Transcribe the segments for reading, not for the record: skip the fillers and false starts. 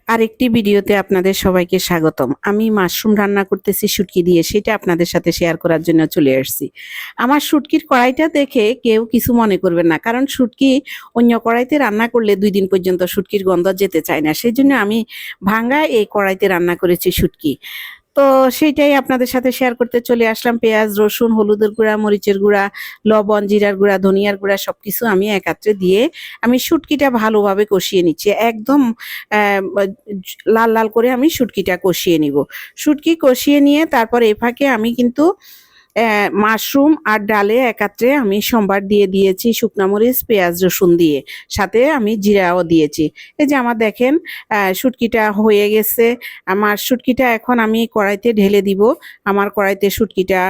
আরেকটি ভিডিওতে আপনাদের সবাইকে স্বাগতম। আমি মাশরুম রান্না করতেছি শুটকি দিয়ে, সেটা আপনাদের সাথে শেয়ার করার জন্য চলে আসছি। আমার শুটকির কড়াইটা দেখে কেউ কিছু মনে করবেন না, কারণ শুটকি অন্য কড়াইতে রান্না করলে 2 দিন পর্যন্ত শুটকির গন্ধ যেতে চায় না। সেই জন্য আমি ভাঙা এই কড়াইতে রান্না করেছি শুটকি। তো সেইটাই আপনাদের সাথে শেয়ার করতে চলে আসলাম। পেঁয়াজ, রসুন, হলুদের গুঁড়া, মরিচের গুঁড়া, লবণ, জিরার গুঁড়া, ধনিয়ার গুঁড়া সবকিছু আমি একাত্রে দিয়ে আমি শুটকিটা ভালোভাবে কষিয়ে নিচ্ছি। একদম লাল লাল করে আমি শুটকিটা কষিয়ে নিব। শুটকি কষিয়ে নিয়ে তারপর এ ফাঁকে আমি কিন্তু মাশরুম আর ডালে একাত্রে আমি সম্বার দিয়ে দিয়েছি, শুকনা মরিচ, পেঁয়াজ, রসুন দিয়ে, সাথে আমি জিরাও দিয়েছি। এই যে আমার দেখেন শুটকিটা হয়ে গেছে। আমার শুটকিটা এখন আমি কড়াইতে ঢেলে দিব। আমার কড়াইতে শুটকিটা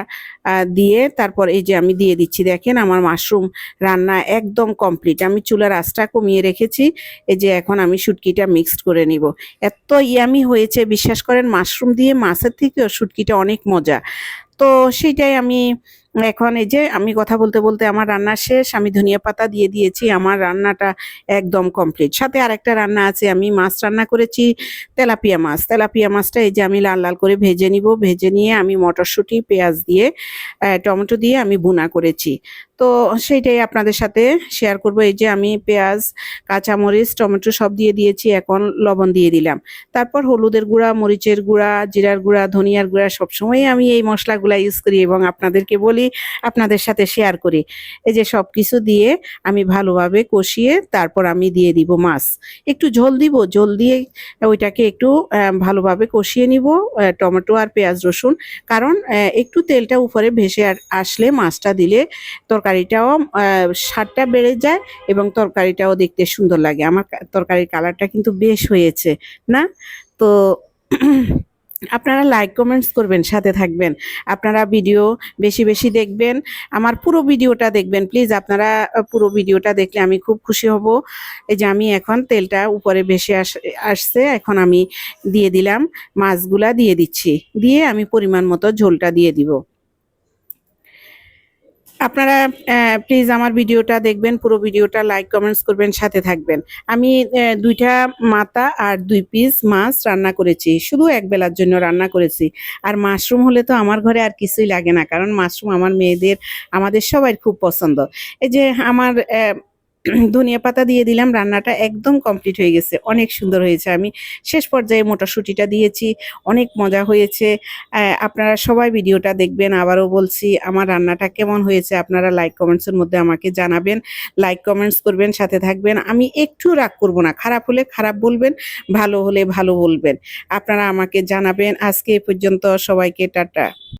দিয়ে তারপর এই যে আমি দিয়ে দিচ্ছি। দেখেন আমার মাশরুম রান্না একদম কমপ্লিট। আমি চুলার আঁচটা কমিয়ে রেখেছি। এই যে এখন আমি শুটকিটা মিক্সড করে নিব। এত ইয়ামি হয়েছে, বিশ্বাস করেন, মাশরুম দিয়ে মাছের থেকেও শুটকিটা অনেক মজা। তো সেইটাই আমি এখন এই যে আমি কথা বলতে বলতে আমার রান্না শেষ। আমি ধনিয়া পাতা দিয়ে দিয়েছি। আমার রান্নাটা একদম কমপ্লিট। সাথে আরেকটা রান্না আছে, আমি মাছ রান্না করেছি, তেলাপিয়া মাছ। তেলাপিয়া মাছটা এই যে আমি লাল লাল করে ভেজে নিব। ভেজে নিয়ে আমি মটরশুঁটি, পেঁয়াজ দিয়ে টমেটো দিয়ে আমি ভুনা করেছি। তো সেইটাই আপনাদের সাথে শেয়ার করব। এই যে আমি পেঁয়াজ, কাঁচামরিচ, টমেটো সব দিয়ে দিয়েছি। এখন লবণ দিয়ে দিলাম। তারপর হলুদের গুঁড়া, মরিচের গুঁড়া, জিরার গুঁড়া, ধনিয়ার গুঁড়া সবসময় আমি এই মশলাগুলা ইউজ করি এবং আপনাদেরকে বলি, আপনাদের সাথে শেয়ার করি। এই যে সব কিছু দিয়ে আমি ভালোভাবে কষিয়ে তারপর আমি দিয়ে দিব মাছ। একটু ঝোল দিব, ঝোল দিয়ে ওইটাকে একটু ভালোভাবে কষিয়ে নিব, টমেটো আর পেঁয়াজ রসুন। কারণ একটু তেলটা উপরে ভেসে আসলে মাছটা দিলে তরকারিটাও স্বাদটা বেড়ে যায় এবং তরকারিটাও দেখতে সুন্দর লাগে। আমার তরকারির কালারটা কিন্তু বেশ হয়েছে না? তো আপনারা লাইক কমেন্টস করবেন, সাথে থাকবেন। আপনারা ভিডিও বেশি বেশি দেখবেন, আমার পুরো ভিডিওটা দেখবেন প্লিজ। আপনারা পুরো ভিডিওটা দেখলে আমি খুব খুশি হব। এই যে আমি এখন তেলটা উপরে ভেসে আসছে, এখন আমি দিয়ে দিলাম, মাছগুলা দিয়ে দিচ্ছি, দিয়ে আমি পরিমাণ মতো ঝোলটা দিয়ে দিব। আপনারা প্লিজ আমার ভিডিওটা দেখবেন, পুরো ভিডিওটা লাইক কমেন্টস করবেন, সাথে থাকবেন। আমি 2টা মাথা আর 2 পিস মাছ রান্না করেছি, শুধু এক বেলার জন্য রান্না করেছি। আর মাশরুম হলে তো আমার ঘরে আর কিছুই লাগে না, কারণ মাশরুম আমার মেয়েদের, আমাদের সবার খুব পছন্দ। এই যে আমার ধনিয়া পাতা দিয়ে দিলাম। রান্নাটা একদম কমপ্লিট হয়ে গেছে, অনেক সুন্দর হয়েছে। আমি শেষ পর্যায়ে মটরশুঁটিটা দিয়েছি, অনেক মজা হয়েছে। আপনারা সবাই ভিডিওটা দেখবেন। আবারও বলছি, আমার রান্নাটা কেমন হয়েছে আপনারা লাইক কমেন্টসের মধ্যে আমাকে জানাবেন। লাইক কমেন্টস করবেন, সাথে থাকবেন। আমি একটু রাগ করব না, খারাপ হলে খারাপ বলবেন, ভালো হলে ভালো বলবেন। আপনারা আমাকে জানাবেন। আজকে এ পর্যন্ত, সবাইকে টাটা।